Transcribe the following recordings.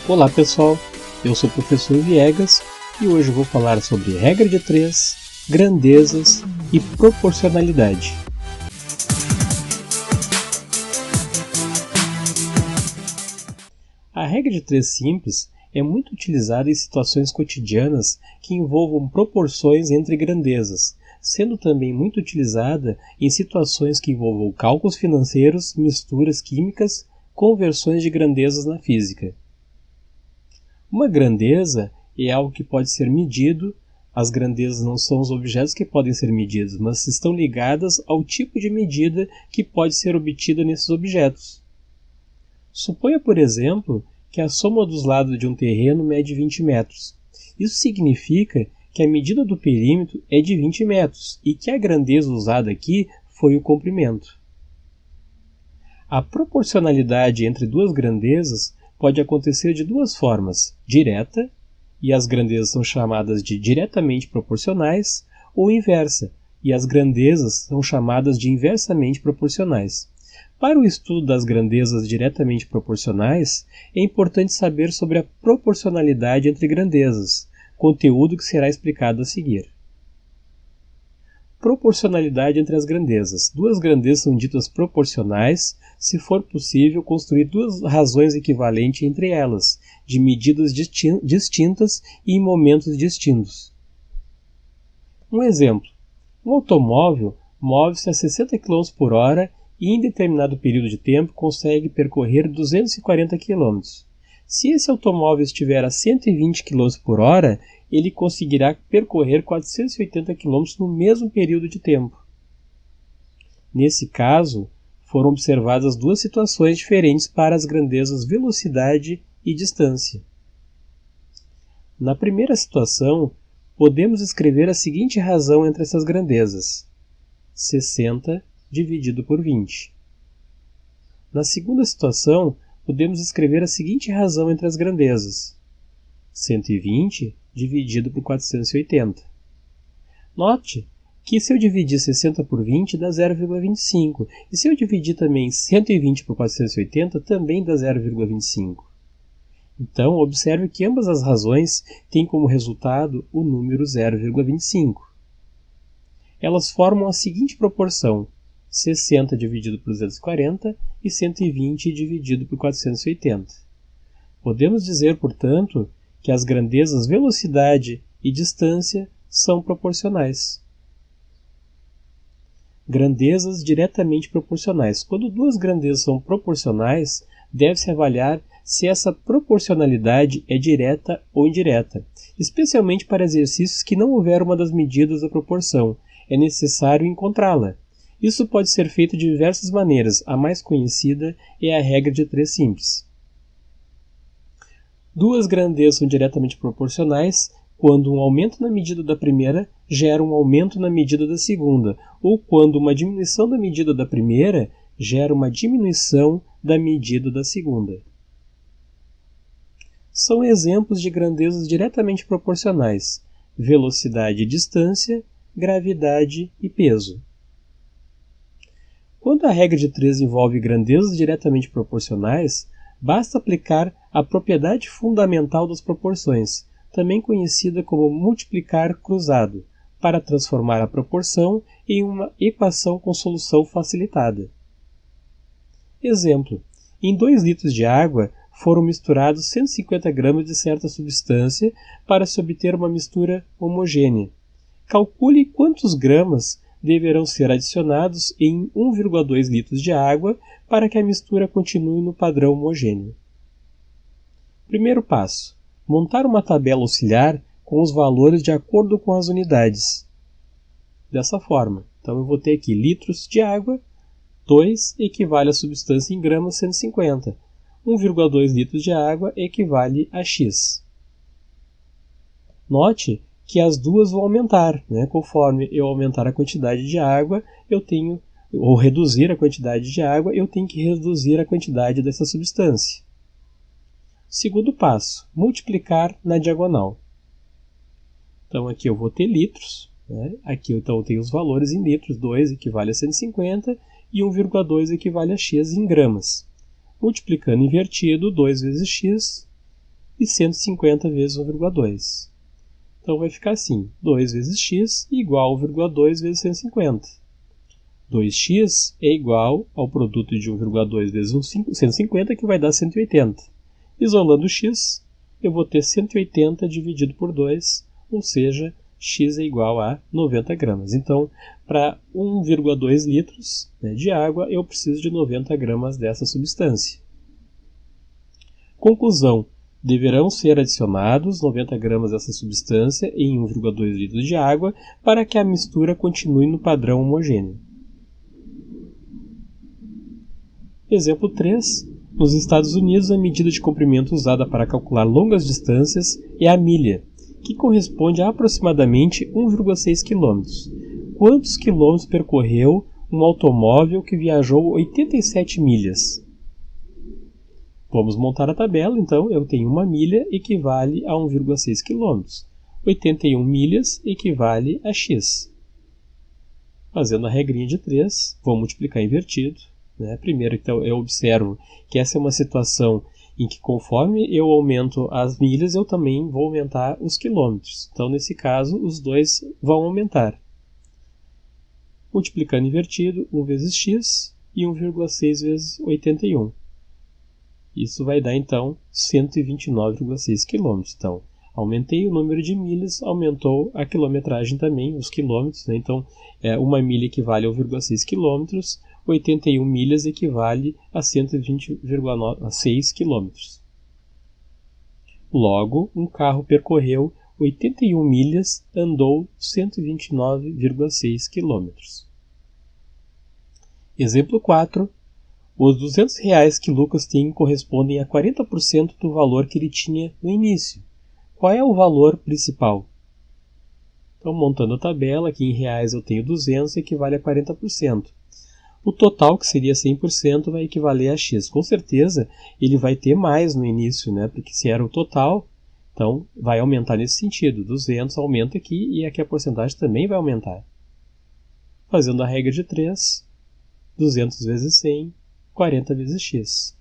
Olá pessoal, eu sou o professor Viegas e hoje eu vou falar sobre regra de 3, grandezas e proporcionalidade. A regra de 3 simples é muito utilizada em situações cotidianas que envolvam proporções entre grandezas, sendo também muito utilizada em situações que envolvam cálculos financeiros, misturas químicas, conversões de grandezas na física. Uma grandeza é algo que pode ser medido. As grandezas não são os objetos que podem ser medidos, mas estão ligadas ao tipo de medida que pode ser obtida nesses objetos. Suponha, por exemplo, que a soma dos lados de um terreno mede 20 metros. Isso significa que a medida do perímetro é de 20 metros e que a grandeza usada aqui foi o comprimento. A proporcionalidade entre duas grandezas pode acontecer de duas formas, direta, e as grandezas são chamadas de diretamente proporcionais, ou inversa, e as grandezas são chamadas de inversamente proporcionais. Para o estudo das grandezas diretamente proporcionais, é importante saber sobre a proporcionalidade entre grandezas, conteúdo que será explicado a seguir. Proporcionalidade entre as grandezas. Duas grandezas são ditas proporcionais se for possível construir duas razões equivalentes entre elas, de medidas distintas e em momentos distintos. Um exemplo. Um automóvel move-se a 60 km por hora e em determinado período de tempo consegue percorrer 240 km. Se esse automóvel estiver a 120 km por hora, ele conseguirá percorrer 480 km no mesmo período de tempo. Nesse caso, foram observadas duas situações diferentes para as grandezas velocidade e distância. Na primeira situação, podemos escrever a seguinte razão entre essas grandezas: 60 dividido por 20. Na segunda situação, podemos escrever a seguinte razão entre as grandezas: 120 dividido por 480. Note que se eu dividir 60 por 20 dá 0,25, e se eu dividir também 120 por 480 também dá 0,25. Então, observe que ambas as razões têm como resultado o número 0,25. Elas formam a seguinte proporção: 60 dividido por 240 e 120 dividido por 480. Podemos dizer, portanto, que as grandezas velocidade e distância são proporcionais. Grandezas diretamente proporcionais. Quando duas grandezas são proporcionais, deve-se avaliar se essa proporcionalidade é direta ou indireta, especialmente para exercícios que não houver uma das medidas da proporção. É necessário encontrá-la. Isso pode ser feito de diversas maneiras. A mais conhecida é a regra de 3 simples. Duas grandezas são diretamente proporcionais quando um aumento na medida da primeira gera um aumento na medida da segunda, ou quando uma diminuição da medida da primeira gera uma diminuição da medida da segunda. São exemplos de grandezas diretamente proporcionais: velocidade e distância, gravidade e peso. Quando a regra de 3 envolve grandezas diretamente proporcionais, basta aplicar a propriedade fundamental das proporções, também conhecida como multiplicar cruzado, para transformar a proporção em uma equação com solução facilitada. Exemplo: em 2 litros de água foram misturados 150 gramas de certa substância para se obter uma mistura homogênea. Calcule quantos gramas deverão ser adicionados em 1,2 litros de água para que a mistura continue no padrão homogêneo. Primeiro passo: montar uma tabela auxiliar com os valores de acordo com as unidades. Dessa forma, então eu vou ter aqui litros de água, 2 equivale à substância em gramas 150. 1,2 litros de água equivale a X. Note que as duas vão aumentar, né? Conforme eu aumentar a quantidade de água, ou reduzir a quantidade de água, eu tenho que reduzir a quantidade dessa substância. Segundo passo: multiplicar na diagonal. Então aqui eu vou ter litros, né? Aqui então eu tenho os valores em litros, 2 equivale a 150 e 1,2 equivale a X em gramas. Multiplicando invertido, 2 vezes X e 150 vezes 1,2. Então vai ficar assim, 2 vezes x igual a 1,2 vezes 150. 2x é igual ao produto de 1,2 vezes 150, que vai dar 180. Isolando x, eu vou ter 180 dividido por 2, ou seja, x é igual a 90 gramas. Então, para 1,2 litros de água, eu preciso de 90 gramas dessa substância. Conclusão: deverão ser adicionados 90 gramas dessa substância em 1,2 litros de água para que a mistura continue no padrão homogêneo. Exemplo 3. Nos Estados Unidos, a medida de comprimento usada para calcular longas distâncias é a milha, que corresponde a aproximadamente 1,6 km. Quantos quilômetros percorreu um automóvel que viajou 87 milhas? Vamos montar a tabela, então. Eu tenho uma milha equivale a 1,6 km. 81 milhas equivale a x. Fazendo a regrinha de 3, vou multiplicar invertido. Primeiro, então, eu observo que essa é uma situação em que, conforme eu aumento as milhas, eu também vou aumentar os quilômetros. Então, nesse caso, os dois vão aumentar. Multiplicando invertido, 1 vezes x e 1,6 vezes 81. Isso vai dar, então, 129,6 km. Então, aumentei o número de milhas, aumentou a quilometragem também, os quilômetros. Então, uma milha equivale a 1,6 km, 81 milhas equivale a 120,6 km. Logo, um carro percorreu 81 milhas, andou 129,6 km. Exemplo 4. Os R$200 que Lucas tem correspondem a 40% do valor que ele tinha no início. Qual é o valor principal? Então, montando a tabela, aqui em reais eu tenho 200, equivale a 40%. O total, que seria 100%, vai equivaler a x. Com certeza, ele vai ter mais no início, porque se era o total, então vai aumentar nesse sentido. 200 aumenta aqui e aqui a porcentagem também vai aumentar. Fazendo a regra de 3, 200 vezes 100, 40 vezes x.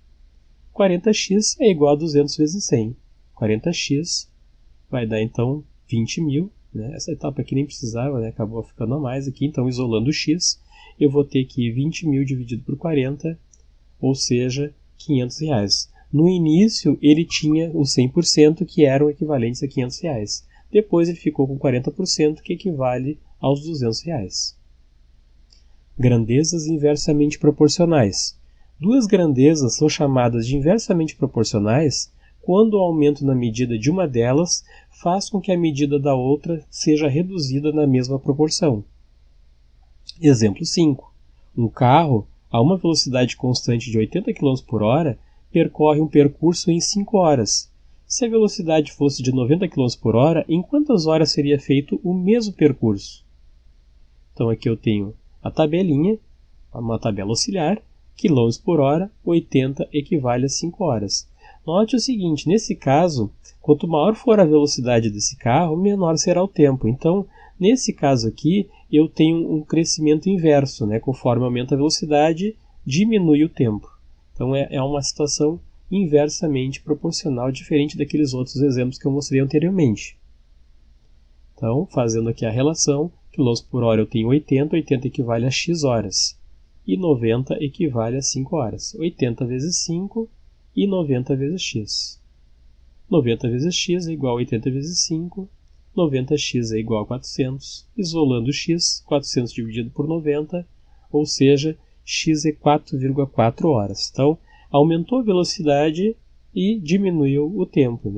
40x é igual a 200 vezes 100. 40x vai dar, então, 20.000. Essa etapa aqui nem precisava, acabou ficando a mais aqui. Então, isolando o x, eu vou ter que 20.000 dividido por 40, ou seja, R$500. No início, ele tinha os 100%, que eram equivalentes a R$500. Depois, ele ficou com 40%, que equivale aos R$200. Grandezas inversamente proporcionais. Duas grandezas são chamadas de inversamente proporcionais quando o aumento na medida de uma delas faz com que a medida da outra seja reduzida na mesma proporção. Exemplo 5. Um carro, a uma velocidade constante de 80 km por hora, percorre um percurso em 5 horas. Se a velocidade fosse de 90 km por hora, em quantas horas seria feito o mesmo percurso? Então aqui eu tenho a tabelinha, uma tabela auxiliar, km por hora, 80 equivale a 5 horas. Note o seguinte, nesse caso, quanto maior for a velocidade desse carro, menor será o tempo. Então, nesse caso aqui, eu tenho um crescimento inverso, conforme aumenta a velocidade, diminui o tempo. Então, é uma situação inversamente proporcional, diferente daqueles outros exemplos que eu mostrei anteriormente. Então, fazendo aqui a relação, km por hora eu tenho 80, 80 equivale a x horas, e 90 equivale a 5 horas. 80 vezes 5 e 90 vezes x. 90 vezes x é igual a 80 vezes 5, 90x é igual a 400, isolando x, 400 dividido por 90, ou seja, x é 4,4 horas. Então, aumentou a velocidade e diminuiu o tempo.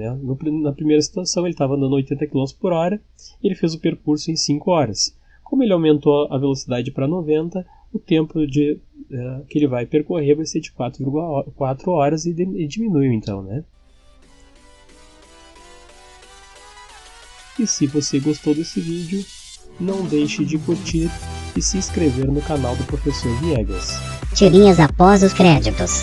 Na primeira situação, ele estava andando 80 km por hora, ele fez o percurso em 5 horas. Como ele aumentou a velocidade para 90, o tempo que ele vai percorrer vai ser de 4,4 horas e diminuiu então, E se você gostou desse vídeo, não deixe de curtir e se inscrever no canal do Professor Viegas. Tirinhas após os créditos.